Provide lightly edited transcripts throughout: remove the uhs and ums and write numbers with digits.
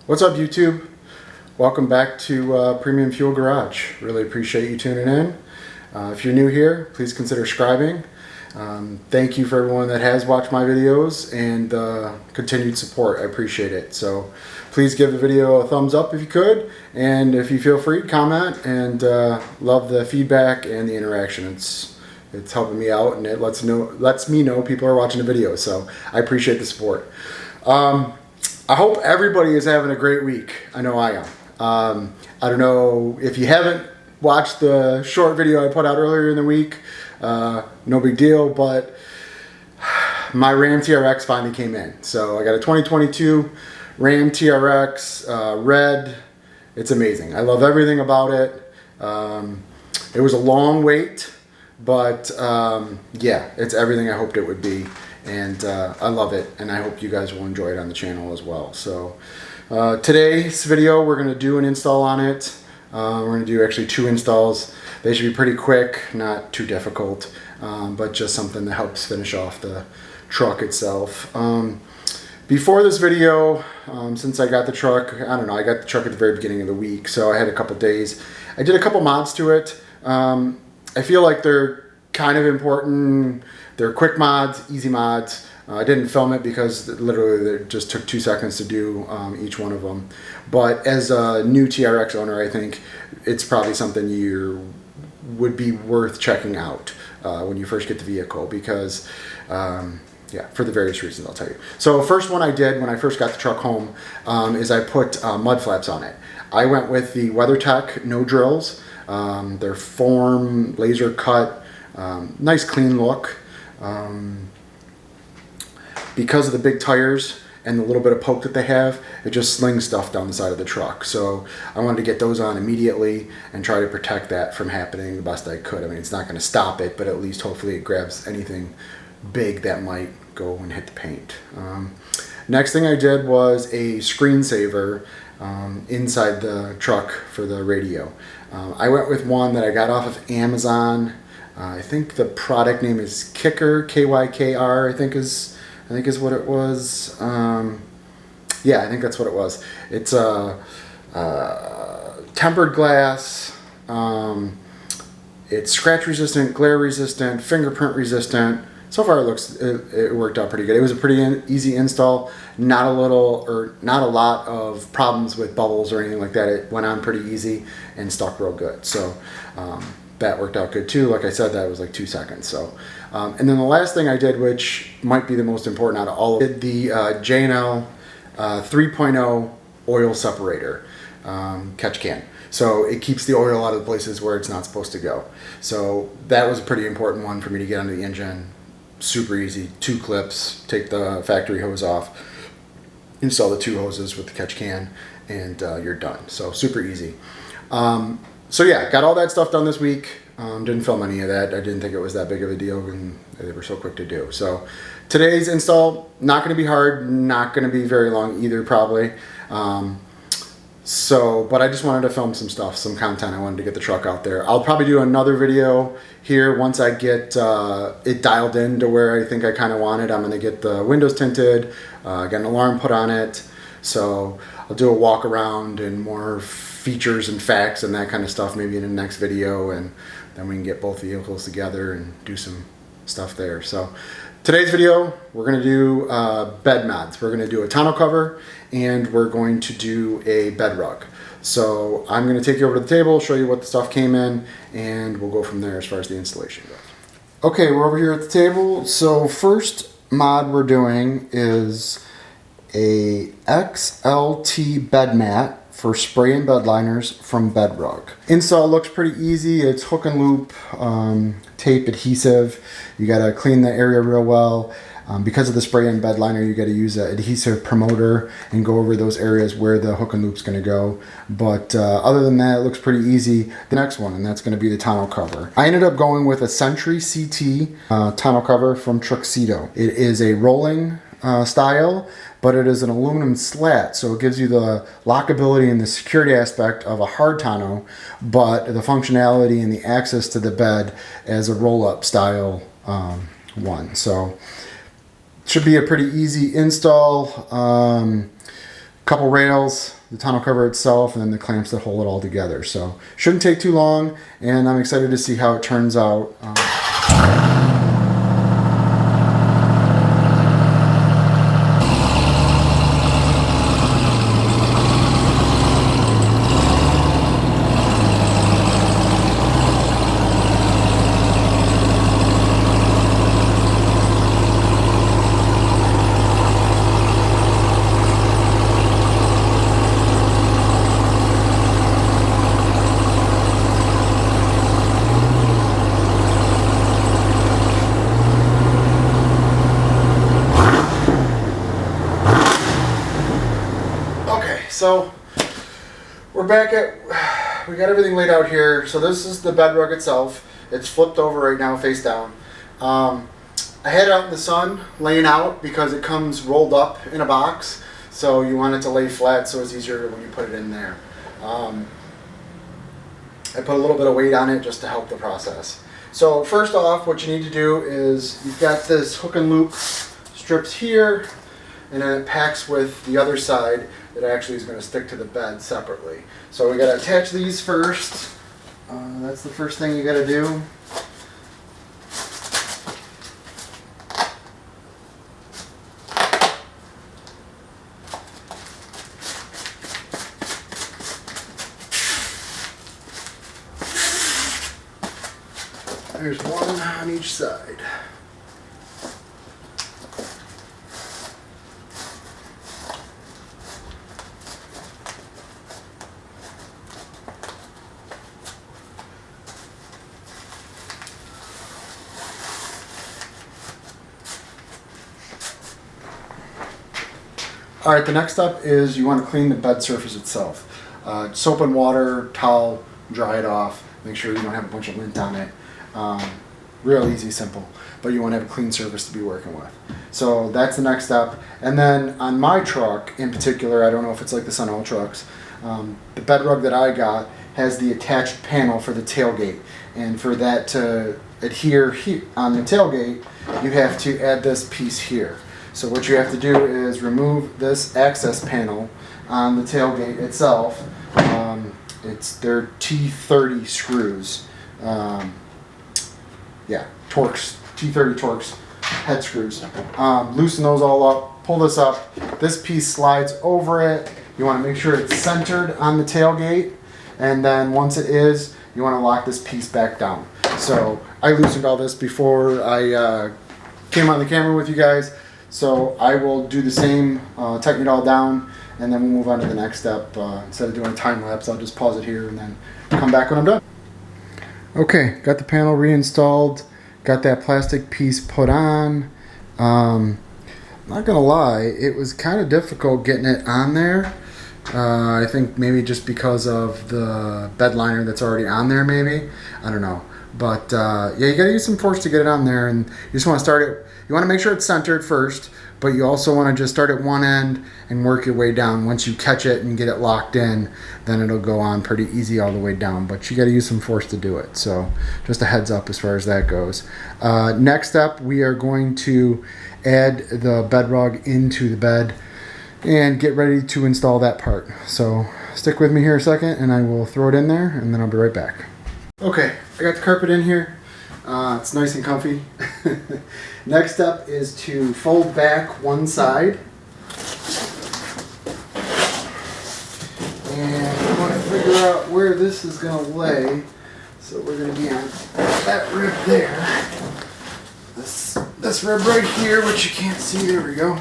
What's up, YouTube? Welcome back to Premium Fuel Garage. Really appreciate you tuning in. If you're new here, please consider subscribing. Thank you for everyone that has watched my videos and continued support. I appreciate it. So please give the video a thumbs up if you could, and if you feel free, comment, and love the feedback and the interaction. It's helping me out, and it lets me know people are watching the video. So I appreciate the support. I hope everybody is having a great week. I know I am. I don't know if you haven't watched the short video I put out earlier in the week. No big deal, but my Ram TRX finally came in. So I got a 2022 Ram TRX red. It's amazing. I love everything about it. It was a long wait, but yeah, it's everything I hoped it would be. And I love it, and I hope you guys will enjoy it on the channel as well. So today's video, we're going to do an install on it. We're going to do actually 2 installs. They should be pretty quick, not too difficult, but just something that helps finish off the truck itself. Before this video, since I got the truck, I don't know, I got the truck at the very beginning of the week, so I had a couple days. I did a couple mods to it. I feel like they're kind of important. They're quick mods, easy mods. I didn't film it because literally it just took 2 seconds to do each one of them. But as a new TRX owner, I think it's probably something would be worth checking out when you first get the vehicle, because yeah, for the various reasons I'll tell you. So first one I did when I first got the truck home is I put mud flaps on it. I went with the WeatherTech no drills. They're form laser cut, nice clean look. Because of the big tires and the little bit of poke that they have, it just slings stuff down the side of the truck. So I wanted to get those on immediately and try to protect that from happening the best I could. I mean, it's not going to stop it, but at least hopefully it grabs anything big that might go and hit the paint. Next thing I did was a screensaver inside the truck for the radio. I went with one that I got off of Amazon. I think the product name is Kyker, K-Y-K-R, I think is what it was. Yeah, I think that's what it was. It's a tempered glass. It's scratch resistant, glare resistant, fingerprint resistant. So far it worked out pretty good. It was a pretty easy install. Not a lot of problems with bubbles or anything like that. It went on pretty easy and stuck real good. So that worked out good too. Like I said, that was like 2 seconds. So, and then the last thing I did, which might be the most important out of all of it, the J&L 3.0 oil separator catch can. So it keeps the oil out of the places where it's not supposed to go. So that was a pretty important one for me to get onto the engine. Super easy. 2 clips, take the factory hose off, install the 2 hoses with the catch can, and you're done. So super easy. So yeah, got all that stuff done this week. Didn't film any of that. I didn't think it was that big of a deal, and they were so quick to do. So today's install, not going to be hard, not going to be very long either, probably. But I just wanted to film some stuff, some content. I wanted to get the truck out there. I'll probably do another video here once I get it dialed in to where I think I kind of want it. I'm going to get the windows tinted, get an alarm put on it. So I'll do a walk around and more features and facts and that kind of stuff maybe in the next video, and then we can get both vehicles together and do some stuff there. So today's video, we're going to do bed mods. We're going to do a tonneau cover, and we're going to do a bed rug. So I'm going to take you over to the table, show you what the stuff came in, and we'll go from there as far as the installation goes. Okay, we're over here at the table. So first mod we're doing is a XLT bed mat for spray and bed liners from BedRug. Install looks pretty easy. It's hook and loop, tape adhesive. You gotta clean the area real well. Because of the spray and bed liner, you gotta use an adhesive promoter and go over those areas where the hook and loop's gonna go. But other than that, it looks pretty easy. The next one, and that's gonna be the tonneau cover. I ended up going with a Sentry CT tonneau cover from Truxedo. It is a rolling style, but it is an aluminum slat, so it gives you the lockability and the security aspect of a hard tonneau, but the functionality and the access to the bed as a roll-up style one. So should be a pretty easy install. couple rails, the tonneau cover itself, and then the clamps that hold it all together. So shouldn't take too long, and I'm excited to see how it turns out. So we're back at, we got everything laid out here. So this is the bed rug itself. It's flipped over right now, face down. I had it out in the sun, laying out, because it comes rolled up in a box. So you want it to lay flat so it's easier when you put it in there. I put a little bit of weight on it just to help the process. So first off, what you need to do is, you've got this hook and loop strips here, and then it packs with the other side that actually is going to stick to the bed separately. So we got to attach these first. That's the first thing you got to do. There's one on each side. All right, the next step is you want to clean the bed surface itself. Soap and water, towel, dry it off. Make sure you don't have a bunch of lint on it. Real easy, simple, but you want to have a clean surface to be working with. So that's the next step. And then on my truck in particular, I don't know if it's like this on all trucks, the bed rug that I got has the attached panel for the tailgate. And for that to adhere on the tailgate, you have to add this piece here. So what you have to do is remove this access panel on the tailgate itself. They're T30 screws. Yeah, Torx, T30 Torx head screws. Loosen those all up, pull this up. This piece slides over it. You want to make sure it's centered on the tailgate. And then once it is, you want to lock this piece back down. So I loosened all this before I came on the camera with you guys. So I will do the same, tighten it all down, and then we'll move on to the next step. Instead of doing a time lapse, I'll just pause it here and then come back when I'm done. Okay, got the panel reinstalled, got that plastic piece put on. Not gonna lie, it was kind of difficult getting it on there. I think maybe just because of the bed liner that's already on there, maybe. I don't know. But yeah, you gotta use some force to get it on there, and you just wanna start it. You want to make sure it's centered first, but you also want to just start at one end and work your way down. Once you catch it and get it locked in, then it'll go on pretty easy all the way down, but you got to use some force to do it. So just a heads up as far as that goes. Next up, we are going to add the bed rug into the bed and get ready to install that part. So stick with me here a second and I will throw it in there and then I'll be right back. Okay, I got the carpet in here. It's nice and comfy. Next up is to fold back one side. And we want to figure out where this is going to lay. So we're going to be on that rib there. This rib right here, which you can't see, there we go.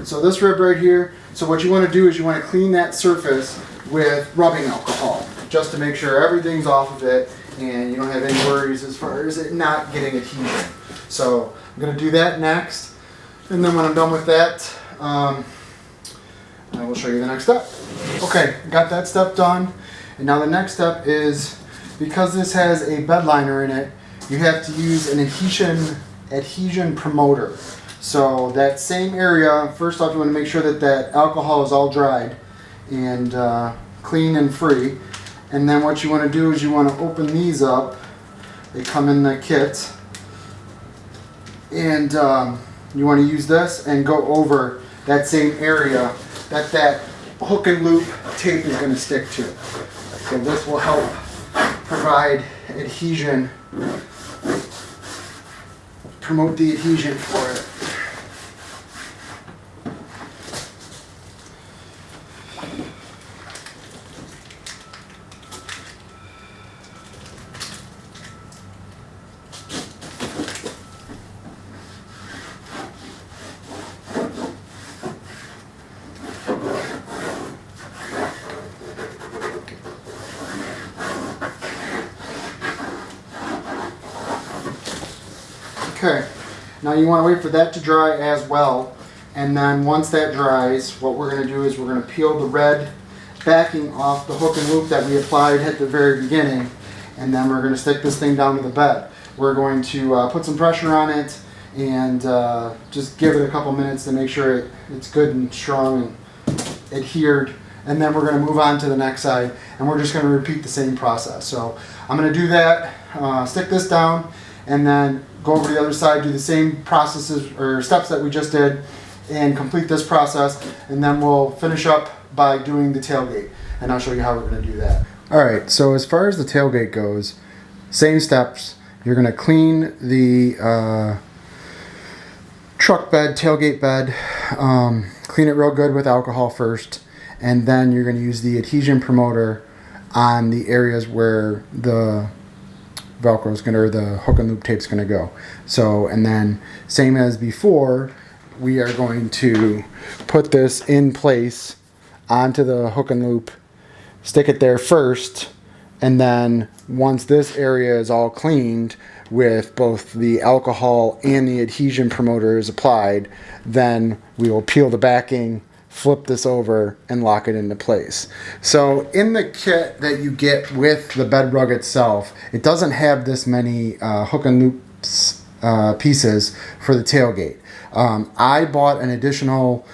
So this rib right here. So what you want to do is you want to clean that surface with rubbing alcohol, just to make sure everything's off of it and you don't have any worries as far as it not getting adhesion. So I'm going to do that next, and then when I'm done with that, I will show you the next step. Okay, got that step done, and now the next step is, because this has a bed liner in it, you have to use an adhesion promoter. So that same area, first off, you want to make sure that that alcohol is all dried and clean and free. And then what you want to do is you want to open these up. They come in the kit. And you want to use this and go over that same area that hook and loop tape is going to stick to. So this will help provide adhesion, promote the adhesion for it. Okay, now you want to wait for that to dry as well, and then once that dries, what we're going to do is we're going to peel the red backing off the hook and loop that we applied at the very beginning, and then we're going to stick this thing down to the bed. We're going to put some pressure on it and just give it a couple minutes to make sure it's good and strong and adhered, and then we're going to move on to the next side, and we're just going to repeat the same process. So I'm going to do that, stick this down, and then go over to the other side, do the same processes or steps that we just did, and complete this process, and then we'll finish up by doing the tailgate, and I'll show you how we're going to do that. Alright, so as far as the tailgate goes, same steps. You're going to clean the truck bed, tailgate bed, clean it real good with alcohol first, and then you're going to use the adhesion promoter on the areas where the Velcro is going to, or the hook and loop tape is going to go. So, and then same as before, we are going to put this in place onto the hook and loop, stick it there first, and then once this area is all cleaned with both the alcohol and the adhesion promoter is applied, then we will peel the backing, flip this over, and lock it into place. So in the kit that you get with the bed rug itself, it doesn't have this many hook and loops pieces for the tailgate. I bought an additional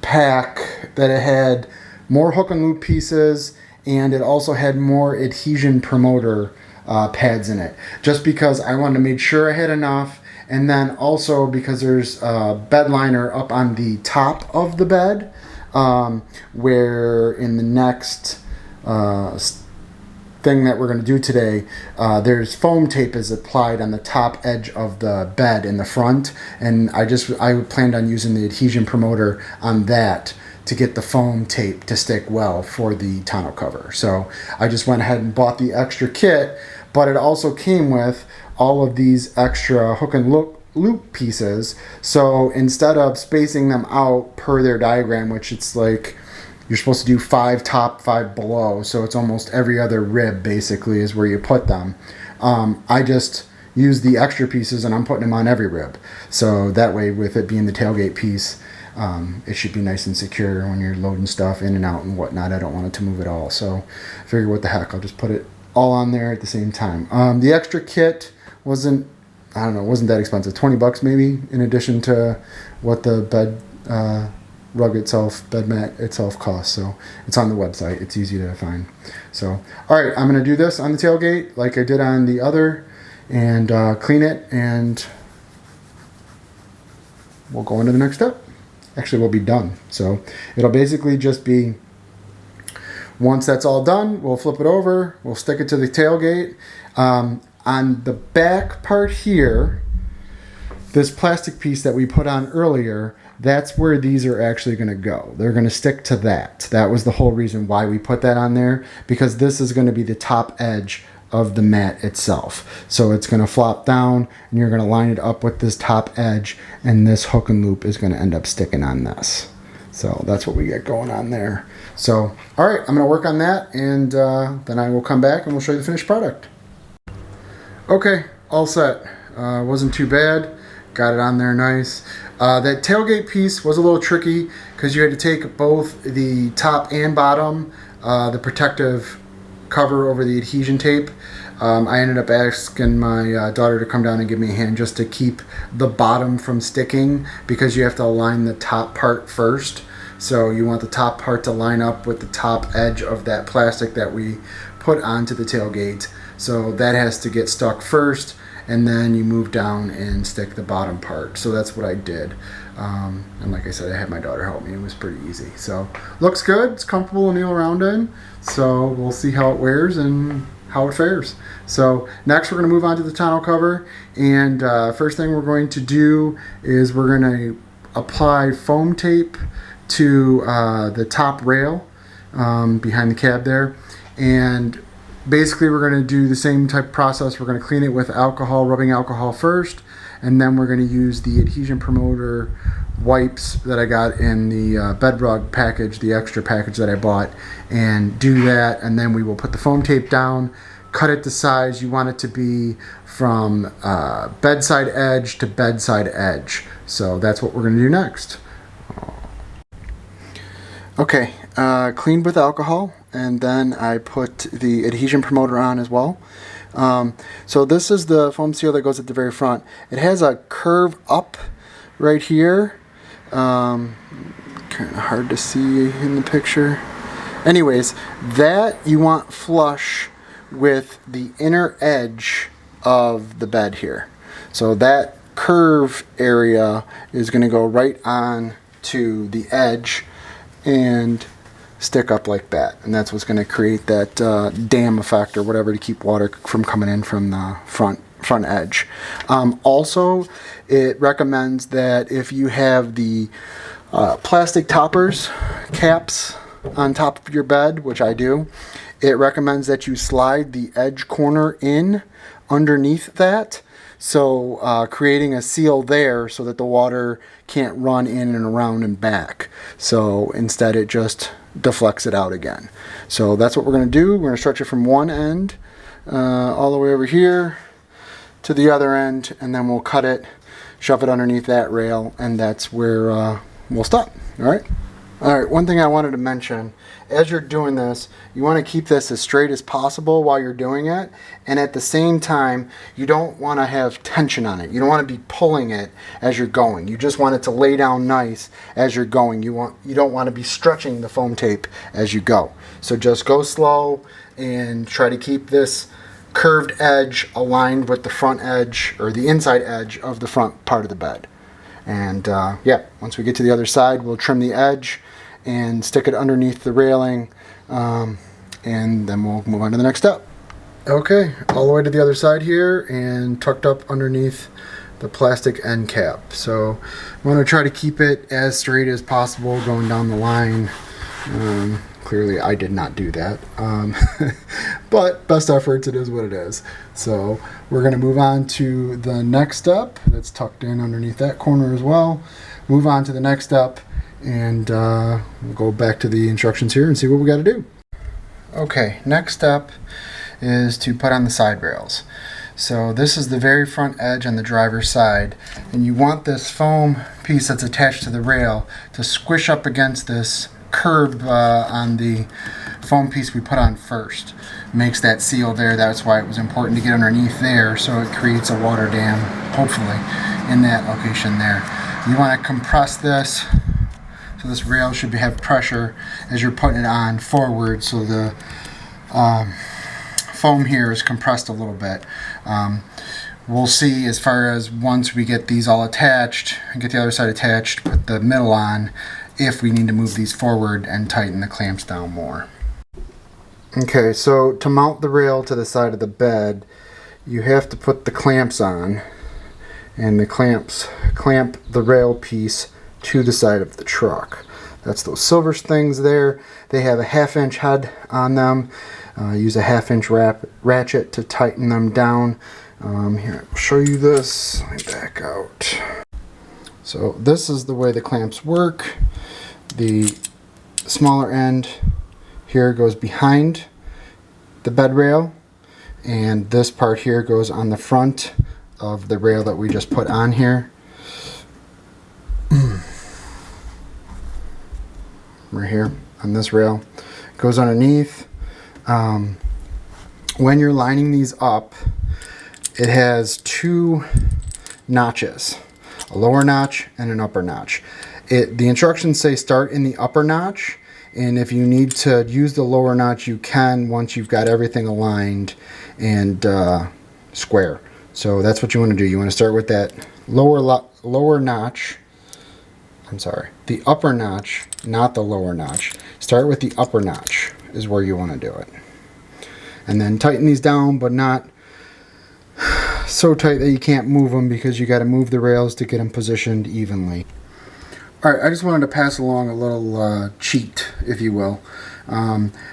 pack that it had more hook and loop pieces, and it also had more adhesion promoter pads in it, just because I wanted to make sure I had enough. And then also because there's a bed liner up on the top of the bed, where in the next thing that we're going to do today, there's foam tape is applied on the top edge of the bed in the front, and I planned on using the adhesion promoter on that to get the foam tape to stick well for the tonneau cover. So I just went ahead and bought the extra kit, but it also came with all of these extra hook and loop pieces. So instead of spacing them out per their diagram, which it's like you're supposed to do 5 top, 5 below, so it's almost every other rib basically is where you put them, I just use the extra pieces and I'm putting them on every rib. So that way, with it being the tailgate piece, it should be nice and secure when you're loading stuff in and out and whatnot. I don't want it to move at all, so I figure what the heck, I'll just put it all on there at the same time. The extra kit wasn't that expensive, 20 bucks maybe, in addition to what the bed rug itself, bed mat itself costs. So it's on the website, it's easy to find. So alright, I'm going to do this on the tailgate like I did on the other, and clean it, and we'll go into the next step. Actually, we'll be done. So it'll basically just be, once that's all done, we'll flip it over, we'll stick it to the tailgate. On the back part here, this plastic piece that we put on earlier, that's where these are actually going to go. They're going to stick to that. That was the whole reason why we put that on there, because this is going to be the top edge of the mat itself. So it's going to flop down, and you're going to line it up with this top edge, and this hook and loop is going to end up sticking on this. So that's what we get going on there. So, all right, I'm going to work on that, and then I will come back and we'll show you the finished product. Okay, all set. Wasn't too bad. Got it on there nice. That tailgate piece was a little tricky because you had to take both the top and bottom, the protective cover over the adhesion tape. I ended up asking my daughter to come down and give me a hand just to keep the bottom from sticking, because you have to align the top part first. So you want the top part to line up with the top edge of that plastic that we put onto the tailgate. So that has to get stuck first, and then you move down and stick the bottom part. So that's what I did. And like I said, I had my daughter help me. It was pretty easy. So looks good. It's comfortable to kneel around in. So we'll see how it wears and how it fares. So next we're going to move on to the tonneau cover. And first thing we're going to do is we're going to apply foam tape to the top rail behind the cab there. And basically we're going to do the same type of process. We're going to clean it with alcohol, rubbing alcohol first. And then we're going to use the adhesion promoter wipes that I got in the BedRug package, the extra package that I bought, and do that. And then we will put the foam tape down, cut it to size. You want it to be from bedside edge to bedside edge. So that's what we're going to do next. Okay, cleaned with alcohol, and then I put the adhesion promoter on as well. So this is the foam seal that goes at the very front. It has a curve up right here. Kind of hard to see in the picture. Anyways, that you want flush with the inner edge of the bed here. So that curve area is going to go right on to the edge and stick up like that, and that's what's going to create that dam effect or whatever to keep water from coming in from the front edge. Also, it recommends that if you have the plastic toppers caps on top of your bed, which I do, it recommends that you slide the edge corner in underneath that, so creating a seal there so that the water can't run in and around and back. So instead it just deflects it out again. So that's what we're going to do. We're going to stretch it from one end all the way over here to the other end, and then we'll cut it, shove it underneath that rail, and that's where we'll stop. All right. One thing I wanted to mention, as you're doing this, you want to keep this as straight as possible while you're doing it, and at the same time, you don't want to have tension on it. You don't want to be pulling it as you're going. You just want it to lay down nice as you're going. You don't want to be stretching the foam tape as you go. So just go slow and try to keep this curved edge aligned with the front edge or the inside edge of the front part of the bed. And yeah, once we get to the other side, we'll trim the edge and stick it underneath the railing, and then we'll move on to the next step. Okay, all the way to the other side here and tucked up underneath the plastic end cap. So I'm going to try to keep it as straight as possible going down the line. Clearly I did not do that, but best efforts, it is what it is. So we're going to move on to the next step. That's tucked in underneath that corner as well. Move on to the next step, and we'll go back to the instructions here and see what we got to do. Okay, next step is to put on the side rails. So this is the very front edge on the driver's side, and you want this foam piece that's attached to the rail to squish up against this curb on the foam piece we put on first. Makes that seal there. That's why it was important to get underneath there, so it creates a water dam, hopefully, in that location there. You want to compress this, so this rail should have pressure as you're putting it on forward, so the foam here is compressed a little bit. We'll see as far as once we get these all attached and get the other side attached, put the middle on, if we need to move these forward and tighten the clamps down more. Okay, so to mount the rail to the side of the bed, you have to put the clamps on, and the clamps clamp the rail piece to the side of the truck. That's those silver things there. They have a 1/2 inch head on them. Use a 1/2 inch ratchet to tighten them down. Here, I'll show you this. Let me back out. So this is the way the clamps work. The smaller end here goes behind the bed rail, and this part here goes on the front of the rail that we just put on here. Right here on this rail. Goes underneath. When you're lining these up, it has 2 notches, a lower notch and an upper notch. The instructions say start in the upper notch, and if you need to use the lower notch, you can once you've got everything aligned and square. So that's what you want to do. You want to start with that lower notch the upper notch, not the lower notch. Start with the upper notch is where you want to do it. And then tighten these down, but not so tight that you can't move them, because you got to move the rails to get them positioned evenly. Alright, I just wanted to pass along a little cheat, if you will.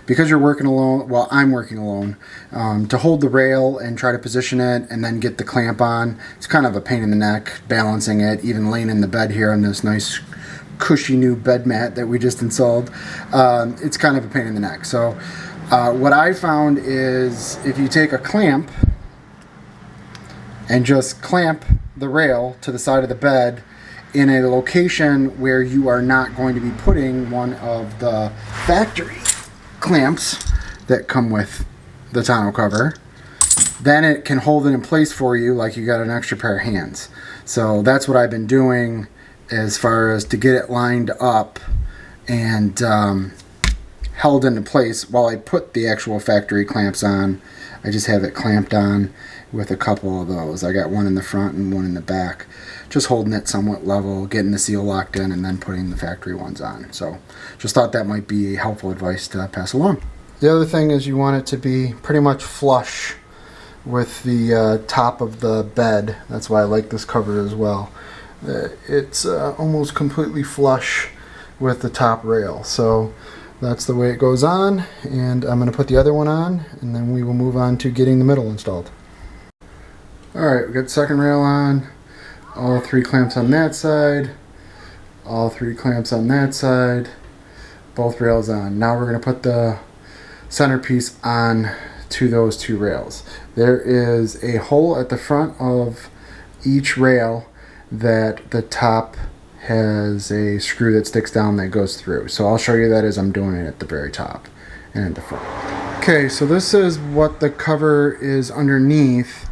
Because you're working alone, well, I'm working alone, to hold the rail and try to position it and then get the clamp on, it's kind of a pain in the neck balancing it, even laying in the bed here on this nice cushy new bed mat that we just installed. It's kind of a pain in the neck. So what I found is if you take a clamp and just clamp the rail to the side of the bed in a location where you are not going to be putting one of the factory clamps that come with the tonneau cover, then it can hold it in place for you like you got an extra pair of hands. So that's what I've been doing as far as to get it lined up and held into place while I put the actual factory clamps on. I just have it clamped on with a couple of those. I got one in the front and one in the back, just holding it somewhat level, getting the seal locked in, and then putting the factory ones on. So just thought that might be helpful advice to pass along. The other thing is you want it to be pretty much flush with the top of the bed. That's why I like this cover as well. It's almost completely flush with the top rail. So that's the way it goes on, and I'm going to put the other one on, and then we will move on to getting the middle installed. Alright, we got the second rail on, all 3 clamps on that side, all 3 clamps on that side, both rails on. Now we're going to put the centerpiece on to those 2 rails. There is a hole at the front of each rail that the top has a screw that sticks down that goes through. So I'll show you that as I'm doing it at the very top and at the front. Okay, so this is what the cover is underneath,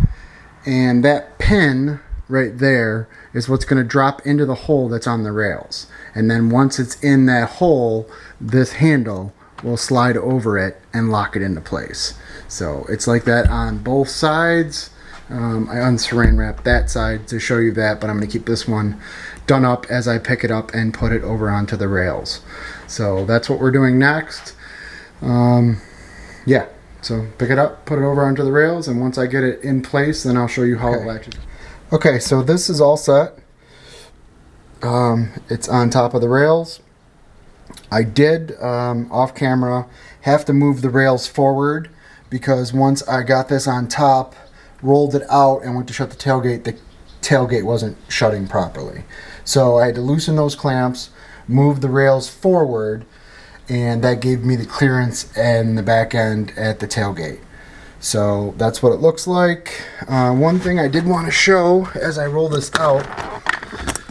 and that pin right there is what's going to drop into the hole that's on the rails. And then once it's in that hole, this handle will slide over it and lock it into place. So it's like that on both sides. I unsaran wrapped that side to show you that, but I'm going to keep this one done up as I pick it up and put it over onto the rails. So that's what we're doing next. Yeah, so pick it up, put it over onto the rails, and once I get it in place, then I'll show you how it latches. Okay, so this is all set. It's on top of the rails. I did, off camera, have to move the rails forward, because once I got this on top, rolled it out and went to shut the tailgate wasn't shutting properly. So I had to loosen those clamps, move the rails forward, and that gave me the clearance and the back end at the tailgate. So that's what it looks like. One thing I did want to show as I roll this out,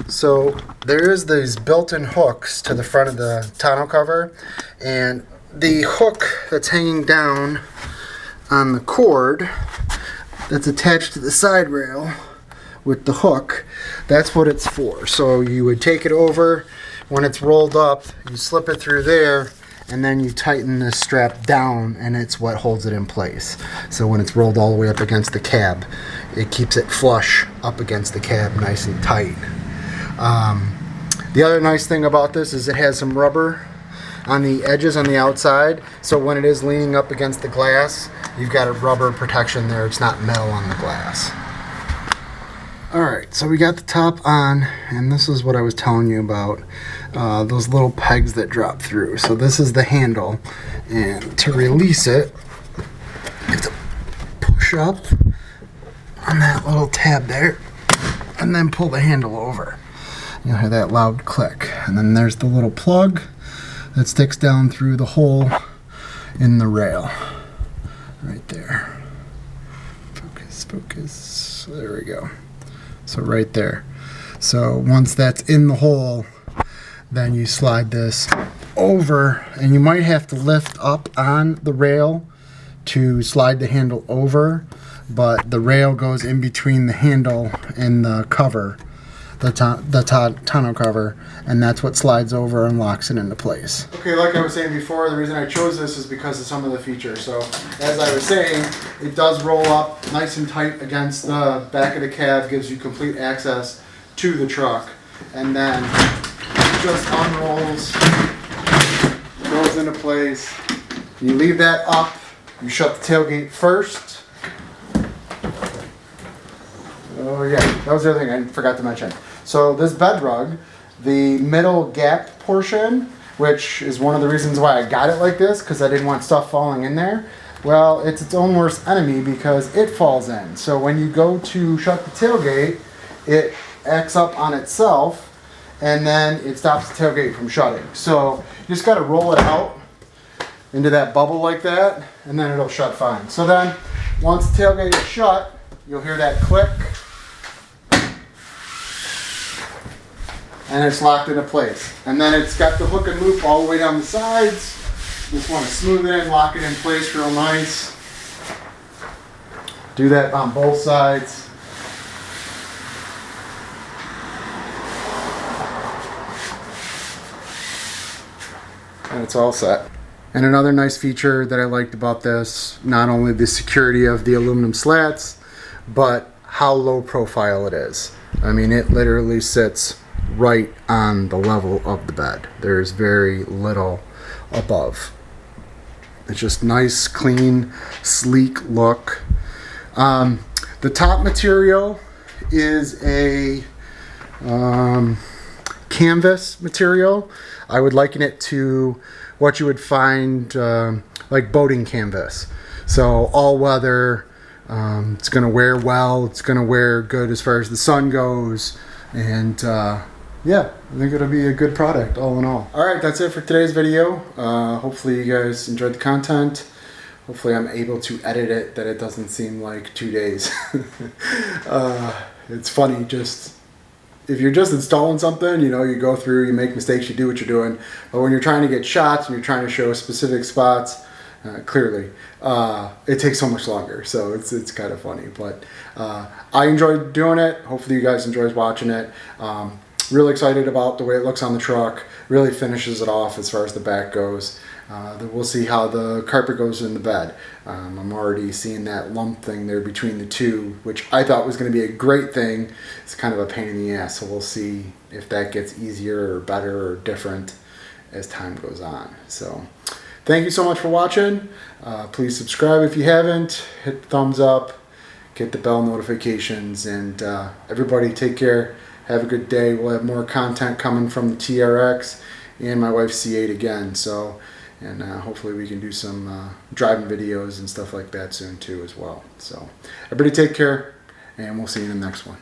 so there is these built-in hooks to the front of the tonneau cover, and the hook that's hanging down on the cord that's attached to the side rail with the hook, that's what it's for. So you would take it over, when it's rolled up, you slip it through there, and then you tighten this strap down, and it's what holds it in place. So when it's rolled all the way up against the cab, it keeps it flush up against the cab nice and tight. The other nice thing about this is it has some rubber on the edges on the outside, so when it is leaning up against the glass, you've got a rubber protection there. It's not metal on the glass. Alright, so we got the top on, and this is what I was telling you about, those little pegs that drop through. So this is the handle, and to release it, you have to push up on that little tab there, and then pull the handle over. You'll hear that loud click. And then there's the little plug that sticks down through the hole in the rail. Right there. Focus, focus. There we go. So right there. So once that's in the hole, then you slide this over, and you might have to lift up on the rail to slide the handle over, but the rail goes in between the handle and the cover, the tonneau cover, and that's what slides over and locks it into place. Okay, like I was saying before, the reason I chose this is because of some of the features. So as I was saying, it does roll up nice and tight against the back of the cab, gives you complete access to the truck, and then just unrolls, goes into place. You leave that up. You shut the tailgate first. Oh yeah, that was the other thing I forgot to mention. So this bed rug, the middle gap portion, which is one of the reasons why I got it like this, because I didn't want stuff falling in there. Well, it's its own worst enemy because it falls in. So when you go to shut the tailgate, it acts up on itself and then it stops the tailgate from shutting. So you just got to roll it out into that bubble like that and then it'll shut fine. So then once the tailgate is shut, you'll hear that click and it's locked into place. And then it's got the hook and loop all the way down the sides. Just want to smooth it in, lock it in place real nice. Do that on both sides. And it's all set. And another nice feature that I liked about this, not only the security of the aluminum slats, but how low profile it is. I mean, it literally sits right on the level of the bed. There's very little above. It's just nice, clean, sleek look. The top material is a canvas material. I would liken it to what you would find like boating canvas. So all weather, it's going to wear well, it's going to wear good as far as the sun goes, and yeah, I think it'll be a good product all in all. Alright, that's it for today's video. Hopefully you guys enjoyed the content. Hopefully I'm able to edit it that it doesn't seem like 2 days. It's funny, just if you're just installing something, you know, you go through, you make mistakes, you do what you're doing. But when you're trying to get shots and you're trying to show specific spots, clearly, it takes so much longer. So it's kind of funny. But I enjoyed doing it. Hopefully you guys enjoyed watching it. Really excited about the way it looks on the truck. Really finishes it off as far as the back goes. We'll see how the carpet goes in the bed. I'm already seeing that lump thing there between the two, which I thought was going to be a great thing. It's kind of a pain in the ass, so we'll see if that gets easier or better or different as time goes on. So thank you so much for watching. Please subscribe if you haven't. Hit the thumbs up. Get the bell notifications. And everybody take care. Have a good day. We'll have more content coming from the TRX and my wife's C8 again. So, and hopefully we can do some driving videos and stuff like that soon too as well. So everybody take care, and we'll see you in the next one.